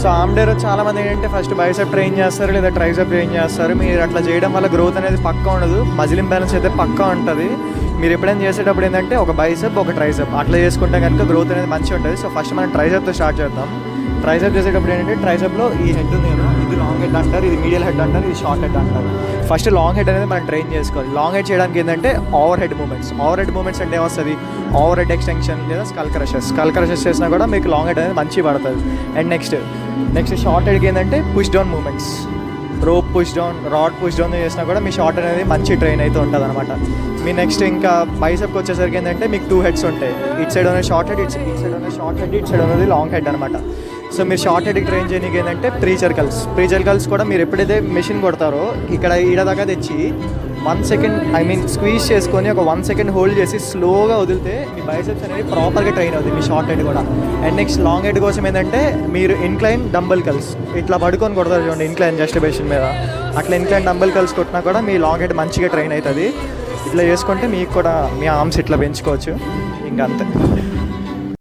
So ఆమ్డేర్ చాలామంది ఏంటంటే first bicep train చేస్తారు లేదా ట్రైసెప్ ట్రైన్ చేస్తారు. మీరు అట్లా చేయడం వల్ల గ్రోత్ అనేది పక్కా ఉండదు, మజిల్ ఇంబ్యాలెన్స్ అయితే పక్కా ఉంటుంది. మీరు ఎప్పుడైనా చేసేటప్పుడు ఏంటంటే ఒక బైసెప్ ఒక ట్రైసెప్ అట్లా చేసుకుంటే కనుక గ్రోత్ అనేది మంచిగా ఉంటుంది. సో ఫస్ట్ మనం ట్రైసెప్తో స్టార్ట్ చేద్దాం. ట్రైసెప్ చేసేటప్పుడు ఏంటంటే ట్రైసెప్లో ఈ హెడ్ ఉంది కదా, ఇది లాంగ్ హెడ్ అంటారు, ఇది మీడియల్ హెడ్ అంటారు, ఇది షార్ట్ హెడ్ అంటారు. ఫస్ట్ లాంగ్ హెడ్ అనేది మనం ట్రైన్ చేసుకోవాలి. లాంగ్ హెడ్ చేయడానికి ఏంటంటే ఓవర్ హెడ్ మూమెంట్స్ అంటే ఏమొస్తుంది, ఓవర్ హెడ్ ఎక్స్టెన్షన్ లేదా స్కల్ క్రషెస్ చేసినా కూడా మీకు లాంగ్ హెడ్ అనేది మంచిగా పడుతుంది. అండ్ నెక్స్ట్ షార్ట్ హెడ్కి ఏంటంటే push down moments, rope push down, rod push down చేసినా కూడా మీ షార్ట్ అనేది మంచి ట్రైన్ అయితే ఉంటుంది అనమాట. మీ నెక్స్ట్ ఇంకా బైసెప్కి వచ్చేసరికి ఏంటంటే మీకు 2 హెడ్స్ ఉంటాయి. ఇటు సైడ్ అనేది షార్ట్ హెడ్, ఇటు సైడ్ అనేది షార్ట్ హెడ్, ఇటు సైడ్ అనేది లాంగ్ హెడ్ అనమాట. సో మీరు షార్ట్ హెడ్కి ట్రైన్ చేయడానికి ఏంటంటే ప్రీ జర్కల్స్ కూడా మీరు ఎప్పుడైతే మెషిన్ కొడతారో ఇక్కడ ఈడ దాకా తెచ్చి 1 సెకండ్ స్క్వీజ్ చేసుకొని ఒక 1 సెకండ్ హోల్డ్ చేసి స్లోగా వదిలితే మీ బైసెప్స్ అనేది ప్రాపర్గా ట్రైన్ అవుతుంది, మీ షార్ట్ హెడ్ కూడా. అండ్ నెక్స్ట్ లాంగ్ హెడ్ కోసం ఏంటంటే మీరు ఇన్క్లైన్ డంబల్ కల్స్ ఇట్లా పడుకొని కొడతారు చూడండి, ఇన్క్లైన్ జస్ట్ బేషన్ మీద, అట్లా ఇన్క్లైన్ డంబల్ కల్స్ కొట్టినా కూడా మీ లాంగ్ హెడ్ మంచిగా ట్రైన్ అవుతుంది. ఇట్లా చేసుకుంటే మీకు కూడా మీ ఆర్మ్స్ ఇట్లా పెంచుకోవచ్చు, ఇంకా అంతే.